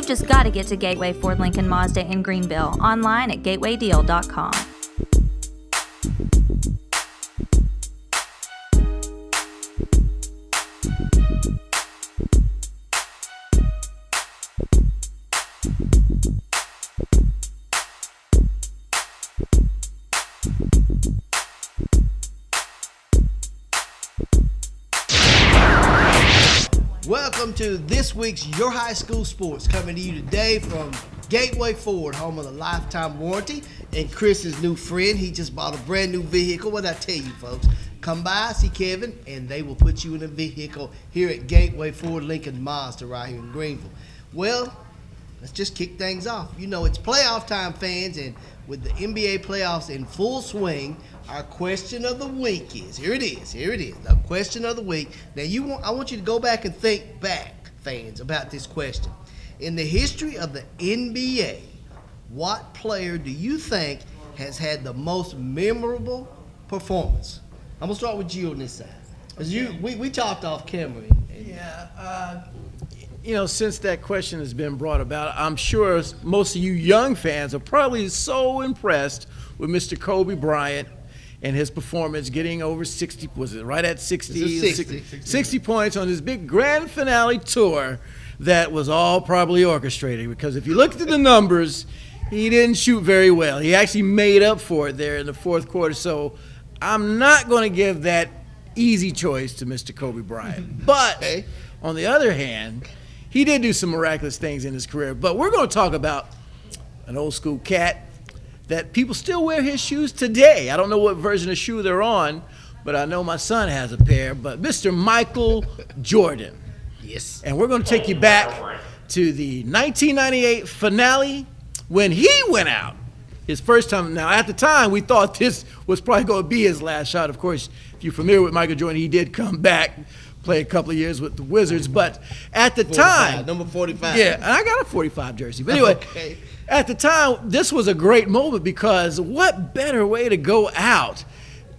You've just got to get to Gateway Ford Lincoln Mazda in Greeneville, online at gatewaydeal.com. Welcome to this week's Your High School Sports, coming to you today from Gateway Ford, home of the lifetime warranty, and Chris's new friend. He just bought a brand new vehicle. What did I tell you, folks? Come by, see Kevin, and they will put you in a vehicle here at Gateway Ford Lincoln Mazda right here in Greeneville. Well, let's just kick things off. You know, it's playoff time, fans, and with the NBA playoffs in full swing, our question of the week is, here it is, the question of the week. Now, I want you to go back and think back, fans, about this question. In the history of the NBA, what player do you think has had the most memorable performance? I'm going to start with you on this side. Because we talked off camera. Since that question has been brought about, I'm sure most of you young fans are probably so impressed with Mr. Kobe Bryant and his performance, getting over 60, was it right at 60? 60 points on his big grand finale tour that was all probably orchestrated. Because if you looked at the numbers, he didn't shoot very well. He actually made up for it there in the fourth quarter. So I'm not going to give that easy choice to Mr. Kobe Bryant. But on the other hand, he did do some miraculous things in his career. But we're going to talk about an old school cat that people still wear his shoes today. I don't know what version of shoe they're on, but I know my son has a pair. But Mr. Michael Jordan. Yes. And we're going to take you back to the 1998 finale when he went out his first time. Now, at the time, we thought this was probably going to be his last shot. Of course, if you're familiar with Michael Jordan, he did come back, play a couple of years with the Wizards. But at the time, number 45. Yeah, and I got a 45 jersey. But anyway, at the time, this was a great moment because what better way to go out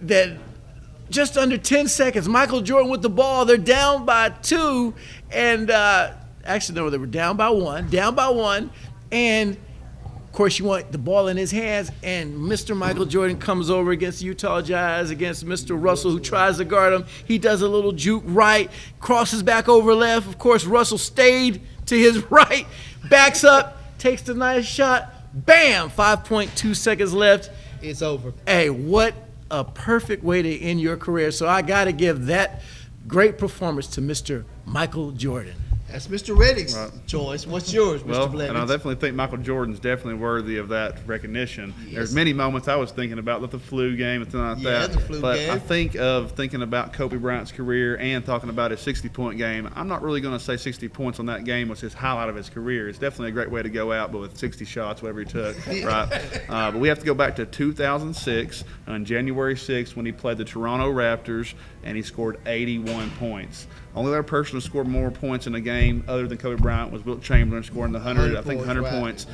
than just under 10 seconds, Michael Jordan with the ball. They're down by 2, and actually, no, they were down by one. And, of course, you want the ball in his hands, and Mr. Michael Jordan comes over against the Utah Jazz, against Mr. Russell, who tries to guard him. He does a little juke right, crosses back over left. Of course, Russell stayed to his right, backs up, takes the nice shot. Bam! 5.2 seconds left. It's over. Hey, what a perfect way to end your career. So I got to give that great performance to Mr. Michael Jordan. That's Mr. Reddick's choice. What's yours, Mr. Blevins? And I definitely think Michael Jordan's definitely worthy of that recognition. Yes. There's many moments I was thinking about, like the flu game and things like that. The flu game. I think of thinking about Kobe Bryant's career and talking about his 60-point game. I'm not really going to say 60 points on that game was his highlight of his career. It's definitely a great way to go out, but with 60 shots, whatever he took, right? But we have to go back to 2006 on January 6th when he played the Toronto Raptors and he scored 81 points. Only other person who scored more points in a game other than Kobe Bryant was Wilt Chamberlain, scoring 100 points.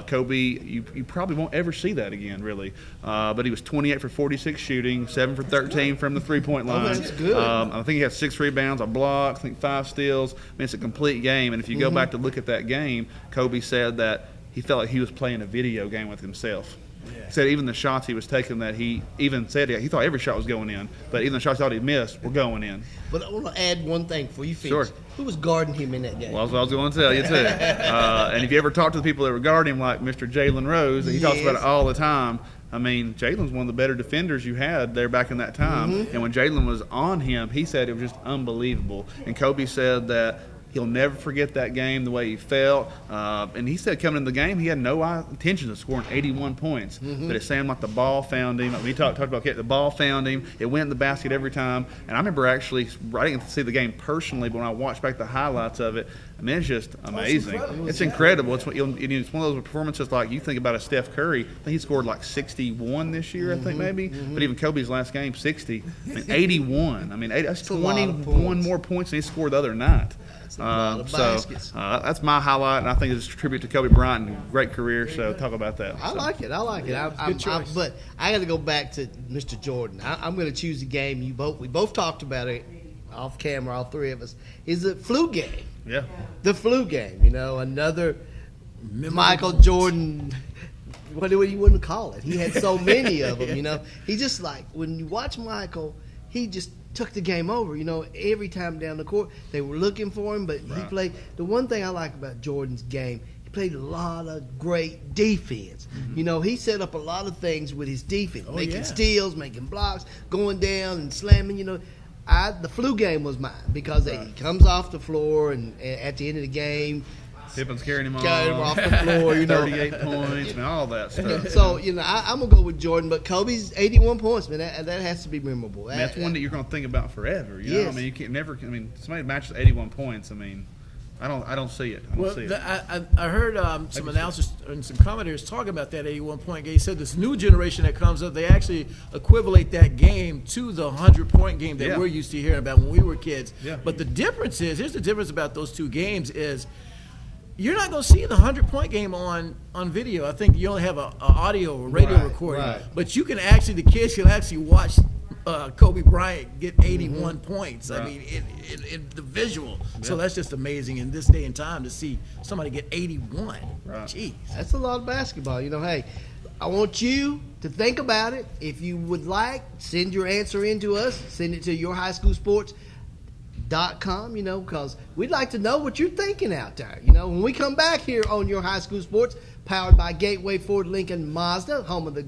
Kobe, you probably won't ever see that again, really. But he was 28 for 46 shooting, 7 for 13 from the three-point line. That's good. I think he had 6 rebounds, a block, I think 5 steals. I mean, it's a complete game. And if you go back to look at that game, Kobe said that he felt like he was playing a video game with himself. He said even the shots he was taking, that he even said he thought every shot was going in, but even the shots he thought he missed were going in. But I want to add one thing before you finish. Sure. Who was guarding him in that game? Well, that's what I was going to tell you, too. And if you ever talk to the people that were guarding him, like Mr. Jalen Rose, he talks about it all the time. I mean, Jalen's one of the better defenders you had there back in that time. And when Jalen was on him, he said it was just unbelievable. And Kobe said that he'll never forget that game, the way he felt. And he said coming in the game, he had no intention of scoring 81 points. But it seemed like the ball found him. We talked about the ball found him. It went in the basket every time. And I remember actually, I didn't get to see the game personally, but when I watched back the highlights of it, I mean, it's just amazing. It's incredible. It's one of those performances like you think about a Steph Curry. I think he scored like 61 this year, I think maybe. But even Kobe's last game, 60. I mean, 81. I mean, that's 21 more points than he scored the other night. That's my highlight, and I think it's a tribute to Kobe Bryant and great career. So talk about that. I like it. Good choice. But I got to go back to Mr. Jordan. I'm going to choose a game we both talked about it off camera, all three of us. Is the flu game? Yeah. The flu game. You know, another Michael Jordan. What do you wouldn't call it? He had so many of them, you know. He just like, when you watch Michael, he just took the game over. You know, every time down the court, they were looking for him, but he played. The one thing I like about Jordan's game, he played a lot of great defense. Mm-hmm. You know, he set up a lot of things with his defense, making steals, making blocks, going down and slamming. You know, the flu game was mine because he comes off the floor and at the end of the game, Pippen's carrying him off the floor, you know. 38 points and all that stuff. So, you know, I'm going to go with Jordan, but Kobe's 81 points, man, that has to be memorable. That's one that you're going to think about forever, you know? Yes. I mean, you can't never, somebody matches 81 points, I mean, I don't see it. I heard some announcers and some commentators talking about that 81-point game. He said this new generation that comes up, they actually equivalent that game to the 100-point game that we're used to hearing about when we were kids. Yeah. But the difference is, here's the difference about those two games is, you're not going to see the 100-point game on video. I think you only have a audio or radio recording. Right. But you can actually, the kids can actually watch Kobe Bryant get 81 points. Right. I mean, in the visual. Yeah. So that's just amazing in this day and time to see somebody get 81. Right. Jeez. That's a lot of basketball. You know, hey, I want you to think about it. If you would like, send your answer in to us. Send it to yourhighschoolsports.com, you know, because we'd like to know what you're thinking out there. You know, when we come back here on Your High School Sports, powered by Gateway Ford Lincoln Mazda, home of the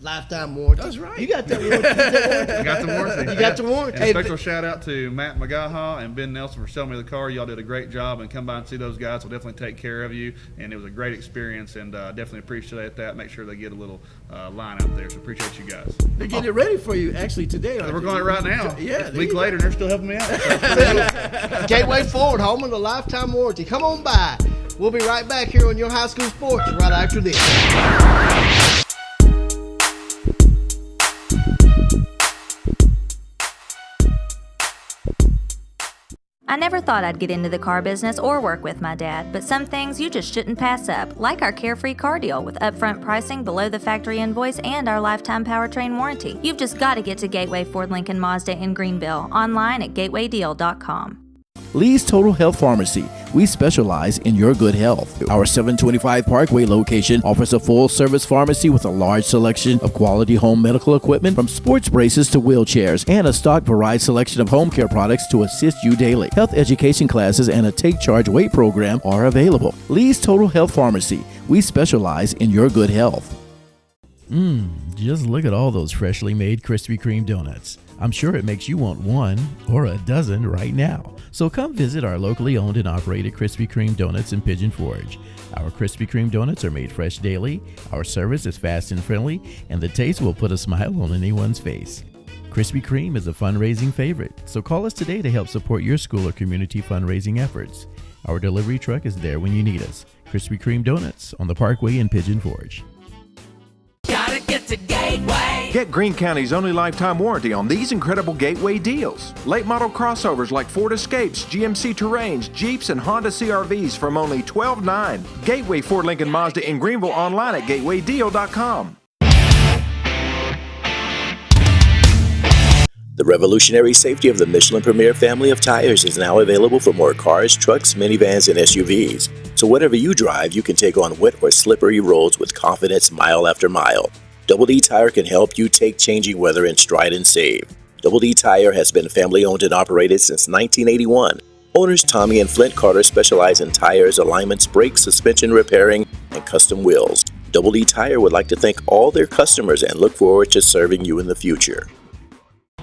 lifetime warranty. That's right. You got that warranty. I got the warranty. You got the warranty. And a special shout out to Matt McGaha and Ben Nelson for selling me the car. Y'all did a great job, and come by and see those guys. We'll definitely take care of you. And it was a great experience, and definitely appreciate that. Make sure they get a little line out there. So appreciate you guys. They're getting it ready for you actually today. We're going right now. Yeah. A week later, and they're still helping me out. Gateway Ford, home of the lifetime warranty. Come on by. We'll be right back here on Your High School Sports right after this. I never thought I'd get into the car business or work with my dad, but some things you just shouldn't pass up, like our carefree car deal with upfront pricing below the factory invoice and our lifetime powertrain warranty. You've just got to get to Gateway Ford Lincoln Mazda in Greeneville, online at gatewaydeal.com. Lee's Total Health Pharmacy. We specialize in your good health. Our 725 Parkway location offers a full-service pharmacy with a large selection of quality home medical equipment, from sports braces to wheelchairs, and a stock varied selection of home care products to assist you daily. Health education classes and a Take Charge Weight program are available. Lee's Total Health Pharmacy. We specialize in your good health. Just look at all those freshly made Krispy Kreme donuts. I'm sure it makes you want one or a dozen right now. So come visit our locally owned and operated Krispy Kreme donuts in Pigeon Forge. Our Krispy Kreme donuts are made fresh daily, our service is fast and friendly, and the taste will put a smile on anyone's face. Krispy Kreme is a fundraising favorite, so call us today to help support your school or community fundraising efforts. Our delivery truck is there when you need us. Krispy Kreme Donuts on the Parkway in Pigeon Forge. Gotta get to Gateway. Get Greene County's only lifetime warranty on these incredible Gateway deals. Late model crossovers like Ford Escapes, GMC Terrains, Jeeps, and Honda CRVs from only $12,900. Gateway Ford Lincoln Mazda in Greeneville, online at gatewaydeal.com. The revolutionary safety of the Michelin Premier family of tires is now available for more cars, trucks, minivans, and SUVs. So whatever you drive, you can take on wet or slippery roads with confidence mile after mile. Double D Tire can help you take changing weather in stride and save. Double D Tire has been family owned and operated since 1981. Owners Tommy and Flint Carter specialize in tires, alignments, brakes, suspension repairing, and custom wheels. Double D Tire would like to thank all their customers and look forward to serving you in the future.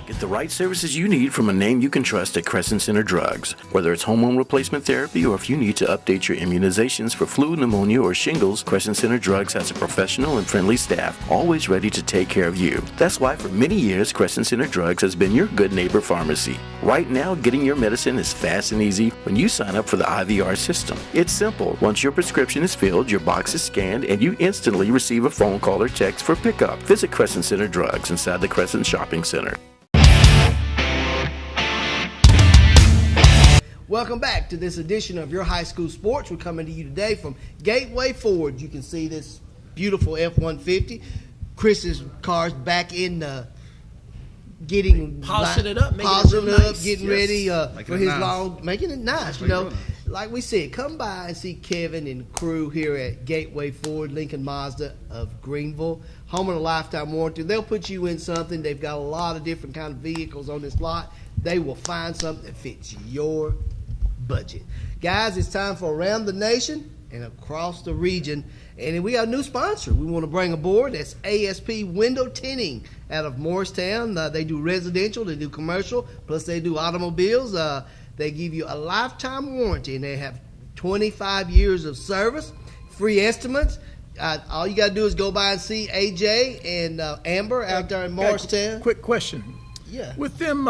Get the right services you need from a name you can trust at Crescent Center Drugs. Whether it's hormone replacement therapy or if you need to update your immunizations for flu, pneumonia, or shingles, Crescent Center Drugs has a professional and friendly staff, always ready to take care of you. That's why for many years, Crescent Center Drugs has been your good neighbor pharmacy. Right now, getting your medicine is fast and easy when you sign up for the IVR system. It's simple. Once your prescription is filled, your box is scanned, and you instantly receive a phone call or text for pickup. Visit Crescent Center Drugs inside the Crescent Shopping Center. Welcome back to this edition of Your High School Sports. We're coming to you today from Gateway Ford. You can see this beautiful F-150. Chris's car's back in polishing it up, getting ready for his long, making it nice. You know, like we said, come by and see Kevin and crew here at Gateway Ford Lincoln Mazda of Greeneville, home of the lifetime warranty. They'll put you in something. They've got a lot of different kind of vehicles on this lot. They will find something that fits your budget. Guys, it's time for Around the Nation and across the region. And we got a new sponsor we want to bring aboard. That's ASP Window Tinting out of Morristown. They do residential, they do commercial, plus they do automobiles. They give you a lifetime warranty, and they have 25 years of service, free estimates. All you got to do is go by and see AJ and Amber out there in Morristown. Quick question. Yeah. With them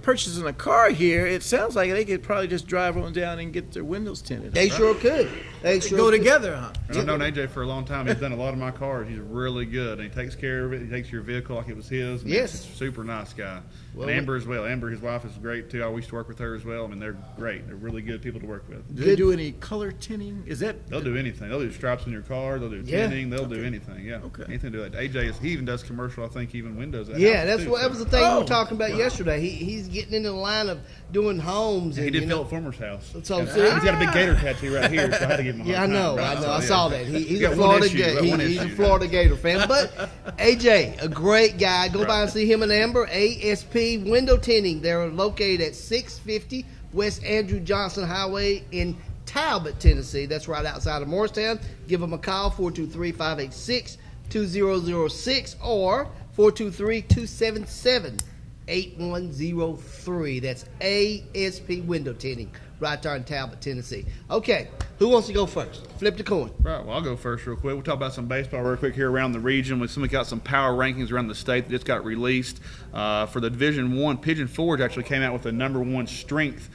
purchasing a car here, it sounds like they could probably just drive on down and get their windows tinted. They sure could. They sure go could. together, huh? And I've known AJ for a long time. He's done a lot of my cars. He's really good. And he takes care of it. He takes your vehicle like it was his. And Yes. He's a super nice guy. Well, and Amber as well. Amber, his wife, is great too. I used to work with her as well. I mean, they're great. They're really good people to work with. Do they do any color tinting? Is that? They'll do anything. They'll do stripes on your car. They'll do Yeah. tinting. They'll do anything. Yeah. Okay. Anything to do that. AJ he even does commercial. I think even windows. At Yeah, houses, that's too, what that so. was the thing we Oh, were talking about yesterday. He's getting into the line of doing homes. He And, did you know, Philip Fulmer's house. So, And see? he's got a big gator tattoo right here, so I had to give him a Yeah, I hard know. time. I know. So, I yeah. saw that. He's got a one Florida issue, got one he's a issue. Florida Gator fan. But AJ, a great guy. Go by and see him and Amber. ASP Window Tinting. They're located at 650 West Andrew Johnson Highway in Talbot, Tennessee. That's right outside of Morristown. Give them a call, 423-586-2006 or 423-277-8103. That's ASP Window Tinting right there in Talbot, Tennessee. Okay, who wants to go first? Flip the coin. Right, well, I'll go first real quick. We'll talk about some baseball real quick here around the region. We got some power rankings around the state that just got released. For the Division I, Pigeon Forge actually came out with a #1 strength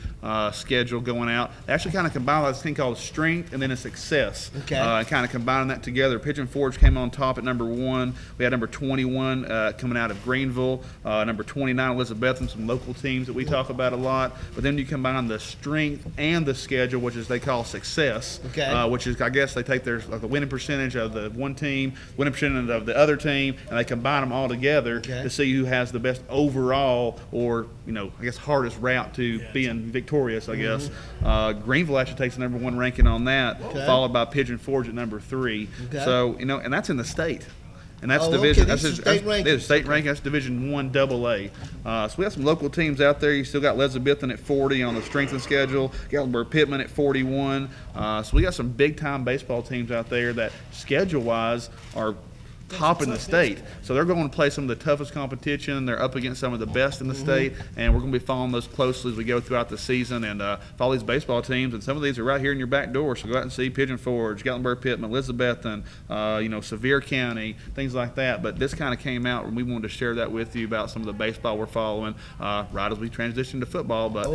schedule going out. They actually kind of combined this thing called strength and then a success. Okay. And kind of combining that together. Pigeon Forge came on top at #1. We had number 21 coming out of Greeneville, number 29 Elizabethton, some local teams that we talk about a lot. But then you combine the strength and the schedule, which is they call success, Okay. which is, I guess, they take their the winning percentage of the one team, winning percentage of the other team, and they combine them all together to see who has the best overall, or I guess hardest route to being victorious. I guess Greeneville actually takes the #1 ranking on that, followed by Pigeon Forge at #3. Okay. So and that's in the state. And that's Oh, division. okay, That's these are state rankings. State ranking. That's Division I AA. So we got some local teams out there. You still got Elizabethton at 40 on the strengthened schedule. Gatlinburg Pittman at 41. So we got some big time baseball teams out there that schedule wise are top in the state. So they're going to play some of the toughest competition. They're up against some of the best in the state, and we're going to be following those closely as we go throughout the season and follow these baseball teams. And some of these are right here in your back door. So go out and see Pigeon Forge, Gatlinburg Pittman, Elizabethton, Sevier County, things like that. But this kind of came out, and we wanted to share that with you about some of the baseball we're following right as we transition to football. But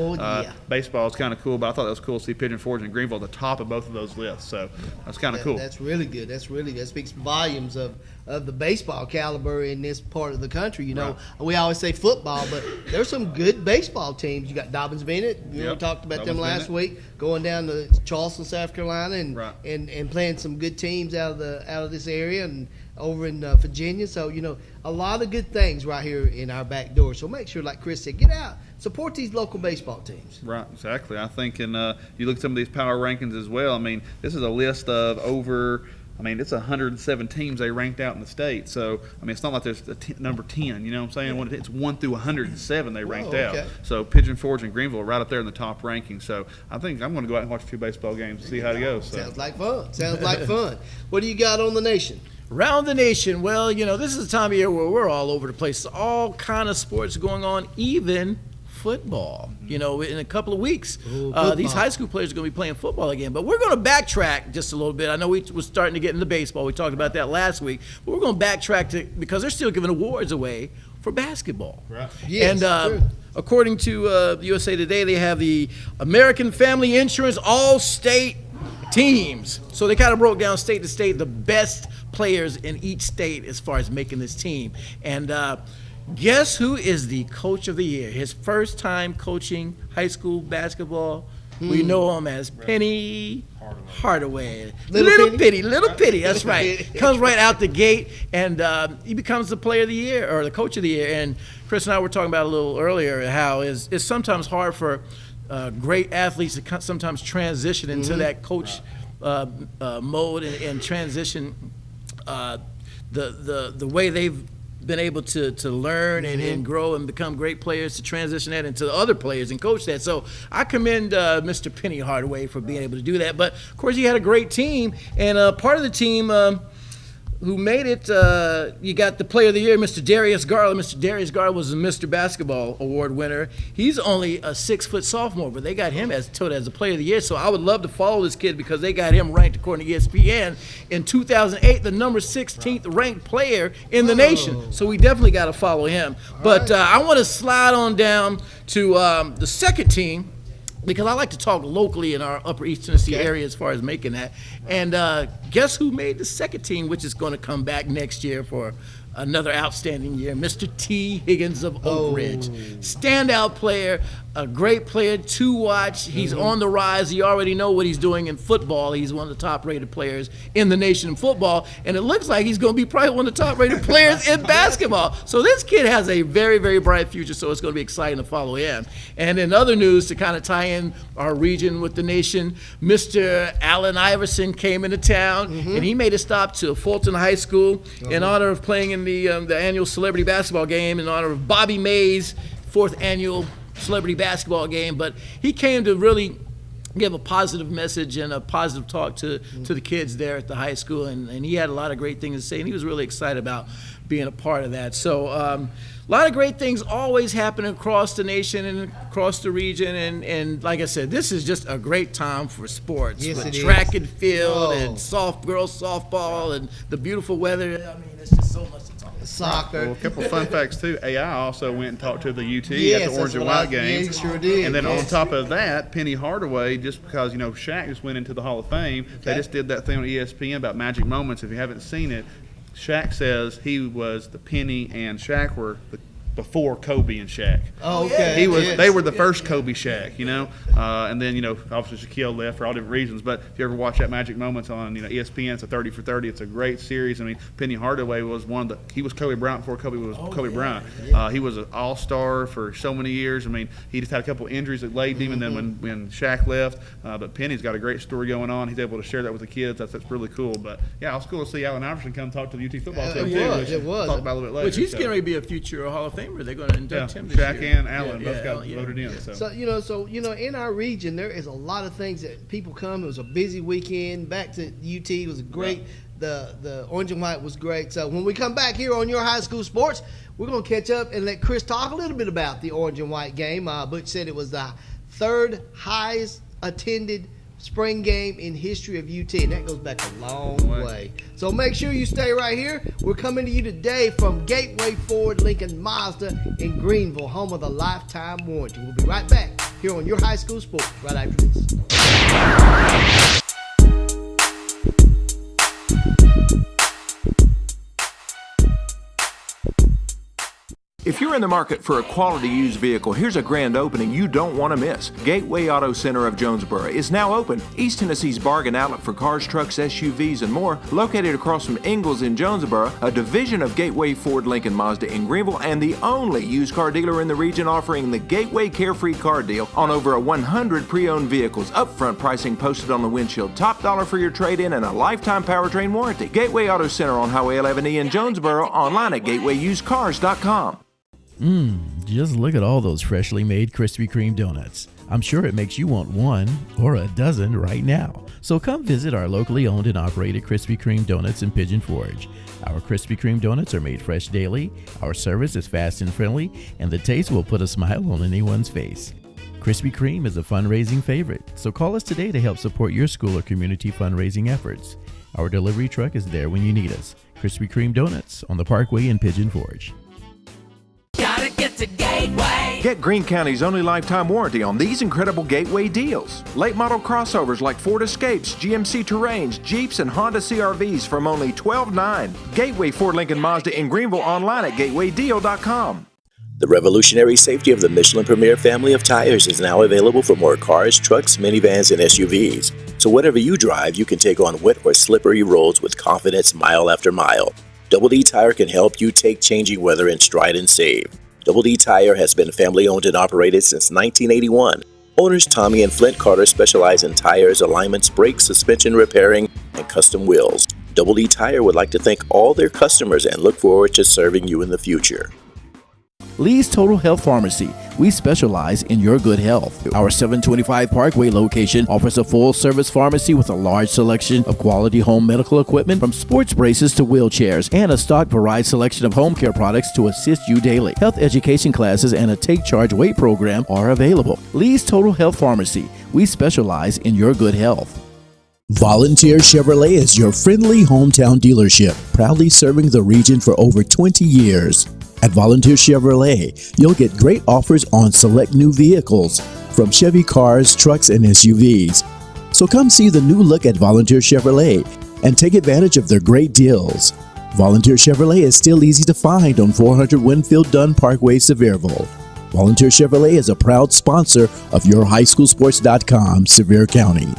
baseball is kind of cool. But I thought that was cool to see Pigeon Forge and Greeneville at the top of both of those lists. So that's kind of cool. That's really good. That speaks volumes of the baseball caliber in this part of the country. We always say football, but there's some good baseball teams. You got Dobbins Bennett. We talked about them last week, going down to Charleston, South Carolina, and playing some good teams out of this area and over in Virginia. So a lot of good things right here in our back door. So make sure, like Chris said, get out, support these local baseball teams. Right, exactly. I think, and you look at some of these power rankings as well. I mean, this is a list of over. It's 107 teams they ranked out in the state. So, it's not like there's number 10, you know what I'm saying? When it's 1 through 107 they ranked out. So, Pigeon Forge and Greeneville are right up there in the top ranking. So, I think I'm going to go out and watch a few baseball games and see how it goes. So. Sounds like fun. What do you got on the nation? Around the nation, well, this is the time of year where we're all over the place. All kind of sports going on, even football. In a couple of weeks, these high school players are going to be playing football again. But we're going to backtrack just a little bit. I know we were starting to get into baseball. We talked about that last week. But we're going to backtrack because they're still giving awards away for basketball. Right. Yes, and according to USA Today, they have the American Family Insurance All-State teams. So they kind of broke down state to state the best players in each state as far as making this team. And guess who is the coach of the year? His first time coaching high school basketball. We know him as Penny Hardaway. Little Penny. That's right. Comes right out the gate, and he becomes the player of the year or the coach of the year. And Chris and I were talking about a little earlier how it's sometimes hard for great athletes that sometimes transition into that coach mode and transition the way they've been able to learn and grow and become great players, to transition that into other players and coach that. So I commend Mr. Penny Hardaway for being able to do that. But of course, he had a great team, and part of the team who made it, you got the Player of the Year, Mr. Darius Garland. Mr. Darius Garland was a Mr. Basketball Award winner. He's only a 6-foot sophomore, but they got him as a Player of the Year. So I would love to follow this kid because they got him ranked, according to ESPN, in 2008, the number 16th ranked player in the nation. So we definitely got to follow him. But I want to slide on down to the second team, because I like to talk locally in our Upper East Tennessee area as far as making that. And guess who made the second team, which is going to come back next year for another outstanding year? Mr. T. Higgins of Oak Ridge. Standout player, a great player to watch. He's on the rise. You already know what he's doing in football. He's one of the top-rated players in the nation in football, and it looks like he's going to be probably one of the top-rated players in basketball. So this kid has a very, very bright future, so it's going to be exciting to follow him. And in other news, to kind of tie in our region with the nation, Mr. Allen Iverson came into town, and he made a stop to Fulton High School in honor of playing in the annual celebrity basketball game, in honor of Bobby Mays' 4th annual celebrity basketball game. But he came to really give a positive message and a positive talk to the kids there at the high school, and he had a lot of great things to say, and he was really excited about being a part of that. So a lot of great things always happen across the nation and across the region, and like I said, this is just a great time for sports. Yes, with it track is. and field and girls softball and the beautiful weather. I mean, it's just so much to talk about. Soccer. Well, a couple of fun facts too. AI also went and talked to the UT Yes, at the Orange that's and what White game. Yeah, sure did. And then yes. on top of that, Penny Hardaway, just because Shaq just went into the Hall of Fame, they just did that thing on ESPN about magic moments. If you haven't seen it, Shaq says he was the Penny and Shaq were before Kobe and Shaq. Oh, okay. He was. Yes. They were the first Kobe Shaq, and then obviously Shaquille left for all different reasons. But if you ever watch that Magic Moments on ESPN, it's a 30 for 30. It's a great series. I mean, Penny Hardaway was he was Kobe Bryant before Kobe was Kobe Bryant. Yeah. He was an all-star for so many years. I mean, he just had a couple injuries that laid him, and then when Shaq left, but Penny's got a great story going on. He's able to share that with the kids. That's really cool. But yeah, it was cool to see Allen Iverson come talk to the UT football team too. It was. Talk about a little bit later. Which he's getting ready to be a future Hall of Famer. They're going to induct him this Shaq year. and Allen both got voted in. So in our region there is a lot of things that people come. It was a busy weekend. Back to UT, it was great. The Orange and White was great. So when we come back here on Your High School Sports, we're going to catch up and let Chris talk a little bit about the Orange and White game. Butch said it was the 3rd highest attended spring game in history of UT, and that goes back a long way. So make sure you stay right here. We're coming to you today from Gateway Ford Lincoln Mazda in Greeneville, home of the lifetime warranty. We'll be right back here on Your High School Sports right after this. If you're in the market for a quality used vehicle, here's a grand opening you don't want to miss. Gateway Auto Center of Jonesboro is now open. East Tennessee's bargain outlet for cars, trucks, SUVs, and more, located across from Ingalls in Jonesboro, a division of Gateway Ford Lincoln Mazda in Greeneville, and the only used car dealer in the region offering the Gateway Carefree Car Deal on over 100 pre-owned vehicles. Upfront pricing posted on the windshield, top dollar for your trade-in, and a lifetime powertrain warranty. Gateway Auto Center on Highway 11E in Jonesboro, online at gatewayusedcars.com. Just look at all those freshly made Krispy Kreme donuts. I'm sure it makes you want one or a dozen right now. So come visit our locally owned and operated Krispy Kreme donuts in Pigeon Forge. Our Krispy Kreme donuts are made fresh daily, our service is fast and friendly, and the taste will put a smile on anyone's face. Krispy Kreme is a fundraising favorite, so call us today to help support your school or community fundraising efforts. Our delivery truck is there when you need us. Krispy Kreme donuts on the Parkway in Pigeon Forge. Gotta get to Gateway. Get Greene County's only lifetime warranty on these incredible Gateway deals. Late model crossovers like Ford Escapes, GMC Terrains, Jeeps, and Honda CRVs from only $12,900. Gateway Ford Lincoln Mazda in Greeneville, online at gatewaydeal.com. The revolutionary safety of the Michelin Premier family of tires is now available for more cars, trucks, minivans, and SUVs. So whatever you drive, you can take on wet or slippery roads with confidence mile after mile. Double D Tire can help you take changing weather in stride and save. Double D Tire has been family owned and operated since 1981. Owners Tommy and Flint Carter specialize in tires, alignments, brakes, suspension repairing, and custom wheels. Double D Tire would like to thank all their customers and look forward to serving you in the future. Lee's Total Health Pharmacy. We specialize in your good health. Our 725 Parkway location offers a full-service pharmacy with a large selection of quality home medical equipment from sports braces to wheelchairs and a stock varied selection of home care products to assist you daily. Health education classes and a Take Charge Weight program are available. Lee's Total Health Pharmacy. We specialize in your good health. Volunteer Chevrolet is your friendly hometown dealership, proudly serving the region for over 20 years. At Volunteer Chevrolet, you'll get great offers on select new vehicles, from Chevy cars, trucks, and SUVs. So come see the new look at Volunteer Chevrolet and take advantage of their great deals. Volunteer Chevrolet is still easy to find on 400 Winfield Dunn Parkway, Sevierville. Volunteer Chevrolet is a proud sponsor of YourHighSchoolSports.com, Sevier County.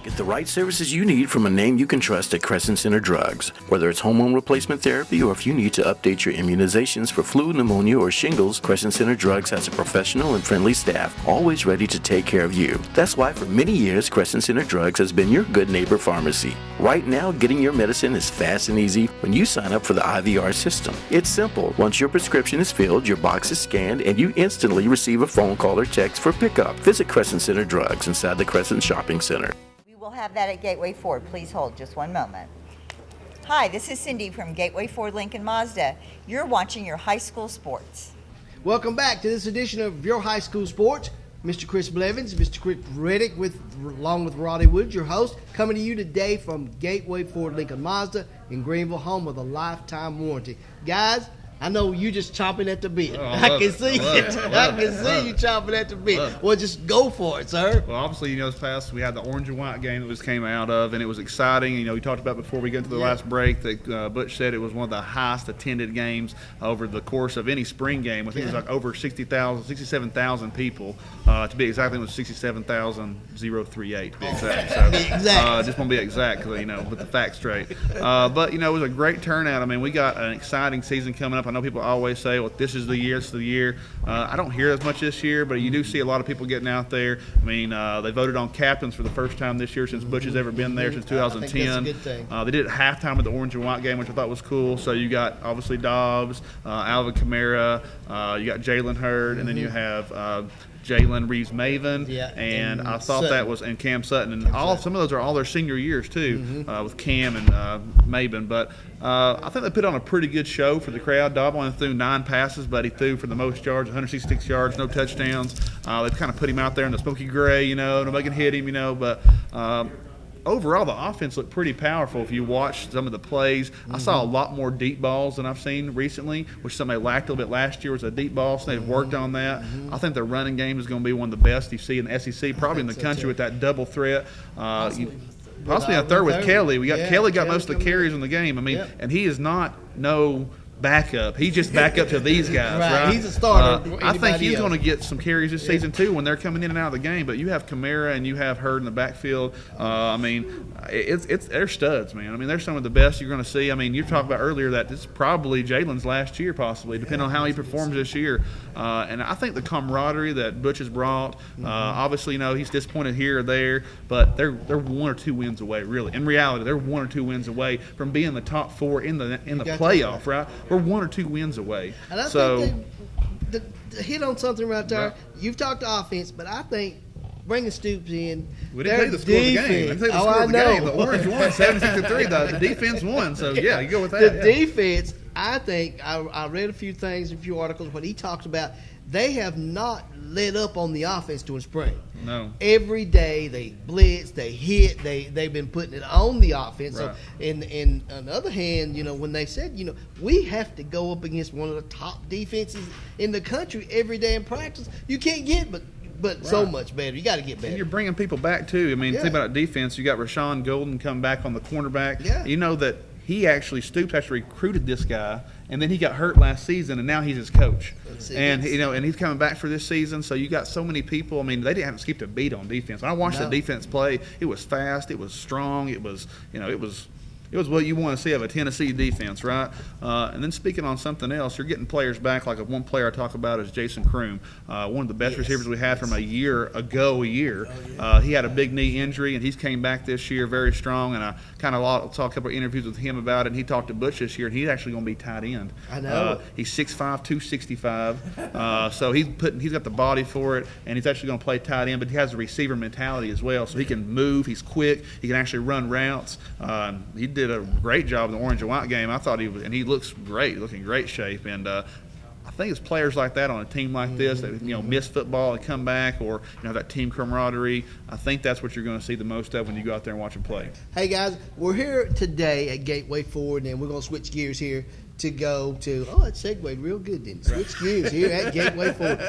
Get the right services you need from a name you can trust at Crescent Center Drugs. Whether it's hormone replacement therapy or if you need to update your immunizations for flu, pneumonia, or shingles, Crescent Center Drugs has a professional and friendly staff always ready to take care of you. That's why for many years, Crescent Center Drugs has been your good neighbor pharmacy. Right now, getting your medicine is fast and easy when you sign up for the IVR system. It's simple. Once your prescription is filled, your box is scanned, and you instantly receive a phone call or text for pickup. Visit Crescent Center Drugs inside the Crescent Shopping Center. We'll have that at Gateway Ford. Please hold just one moment. Hi, this is Cindy from Gateway Ford Lincoln Mazda. You're watching your high school sports. Welcome back to this edition of Your High School Sports. Mr. Chris Blevins, Mr. Chris Reddick, along with Roddy Woods, your host, coming to you today from Gateway Ford Lincoln Mazda in Greeneville, home of a lifetime warranty. Guys, I know you just chomping at the bit. I can see you chomping at the bit. Well, just go for it, sir. Well, obviously, this past we had the orange and white game that was came out of, and it was exciting. We talked about before we get into the last break that Butch said it was one of the highest attended games over the course of any spring game. I think it was like over 67,000 people. To be exact, it was 67,038 to be exact. So, just want to be exact, because with the facts straight. But it was a great turnout. I mean, we got an exciting season coming up. I know people always say, well, this is the year, it's the year. I don't hear as much this year, but you do see a lot of people getting out there. I mean, they voted on captains for the first time this year since Butch has ever been there, since 2010. I think that's a good thing. They did it at halftime of the orange and white game, which I thought was cool. So you got, obviously, Dobbs, Alvin Kamara, you got Jalen Hurd, and then you have Jalen Reeves-Maven, and I thought Sutton. That was, and Cam Sutton, and some of those are all their senior years too, with Cam and Maven. But I think they put on a pretty good show for the crowd. Dobb only threw 9 passes, but he threw for the most yards, 166 yards, no touchdowns. They kind of put him out there in the smoky gray, nobody can hit him, but. Overall, the offense looked pretty powerful if you watch some of the plays. I saw a lot more deep balls than I've seen recently, which somebody lacked a little bit last year was a deep ball, so they've worked on that. I think their running game is going to be one of the best you see in the SEC, probably in the country with that double threat. Possibly out there with Kelly. Kelly got most of the carries in the game. I mean, and he is not no backup. He's just backup to these guys, right? He's a starter. I think he's going to get some carries this season too when they're coming in and out of the game. But you have Kamara and you have Hurd in the backfield. I mean, they're studs, man. I mean, they're some of the best you're going to see. I mean, you talked about earlier that this is probably Jalen's last year, possibly, depending on how he performs this year. And I think the camaraderie that Butch has brought. Obviously, he's disappointed here or there, but they're 1 or 2 wins away. Really, in reality, they're 1 or 2 wins away from being the top 4 in the playoff, right? We're 1 or 2 wins away. And I think to hit on something right there, you've talked offense, but I think bringing Stoops in, we didn't tell you the score of the game. I didn't tell you the score of the game. The Orange won 76-3. The defense won. So, yeah, you go with that. The defense, I think, I read a few things, a few articles, what he talks about. They have not let up on the offense during spring. No. Every day they blitz, they hit, they've been putting it on the offense. Right. So, and on the other hand, when they said, we have to go up against one of the top defenses in the country every day in practice, you can't get but so much better. You got to get better. And you're bringing people back too. I mean, think about defense. You got Rashawn Golden come back on the cornerback. Yeah. You know that Stoops actually recruited this guy and then he got hurt last season, and now he's his coach. And yes. you know, and he's coming back for this season. So you got so many people. I mean, they didn't have to skip a beat on defense. When I watched the defense play, it was fast, it was strong, it was, you know, it was what you want to see of a Tennessee defense, right? And then speaking on something else, you're getting players back. Like one player I talk about is Jason Kroom, one of the best receivers we had from a year ago. He had a big knee injury, and he's came back this year very strong. And I kind of saw a couple of interviews with him about it, and he talked to Butch this year, and he's actually going to be tight end. I know. He's 6'5", 265. So he's got the body for it, and he's actually going to play tight end, but he has a receiver mentality as well. So he can move, he's quick, he can actually run routes. He did a great job in the orange and white game. I thought he looks great, looking great shape. And I think it's players like that on a team like this that, you know, miss football and come back, or, you know, that team camaraderie. I think that's what you're going to see the most of when you go out there and watch them play. Hey guys, we're here today at Gateway Ford, and we're going to switch gears here to go to, that segued real good, didn't it? Switch gears here at Gateway Ford.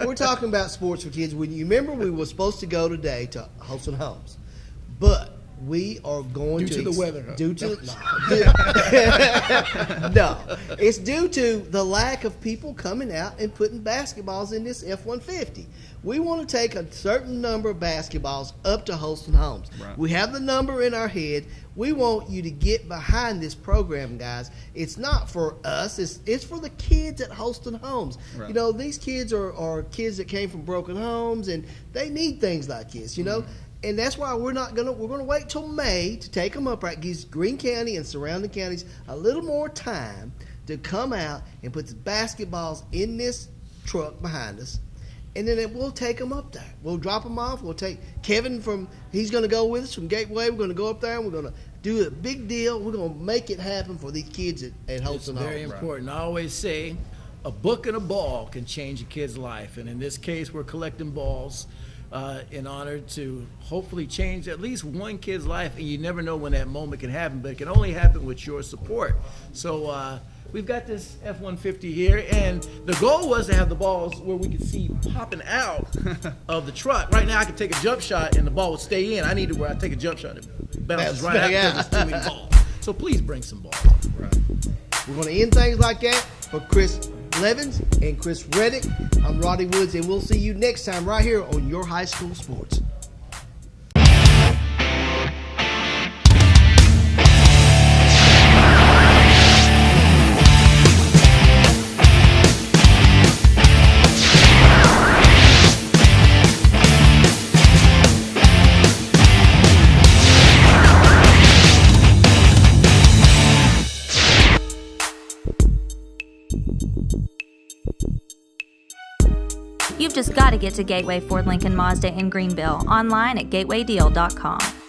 We're talking about sports for kids. When you remember, we were supposed to go today to Holston Homes, but we are going due to the weather. No, it's due to the lack of people coming out and putting basketballs in this F-150. We want to take a certain number of basketballs up to Holston Homes. Right. We have the number in our head. We want you to get behind this program, guys. It's not for us. It's for the kids at Holston Homes. Right. You know, these kids are kids that came from broken homes, and they need things like this, you know. Mm-hmm. And that's why we're gonna wait till May to take them up, right? Gives Greene County and surrounding counties a little more time to come out and put the basketballs in this truck behind us, and then we'll take them up there. We'll drop them off. We'll take Kevin he's gonna go with us from Gateway. We're gonna go up there and we're gonna do a big deal. We're gonna make it happen for these kids at Holston Homes. It's very important. I always say a book and a ball can change a kid's life, and in this case, we're collecting balls in honor to hopefully change at least one kid's life, and you never know when that moment can happen, but it can only happen with your support. So we've got this F-150 here, and the goal was to have the balls where we could see popping out of the truck. Right now I could take a jump shot and the ball would stay in. I need to where I take a jump shot and it bounces right out because there's too many balls. So please bring some balls. Right. We're going to end things like that for Chris Levins and Chris Reddick. I'm Roddy Woods, and we'll see you next time right here on Your High School Sports. You've just got to get to Gateway Ford Lincoln Mazda in Greeneville, online at gatewaydeal.com.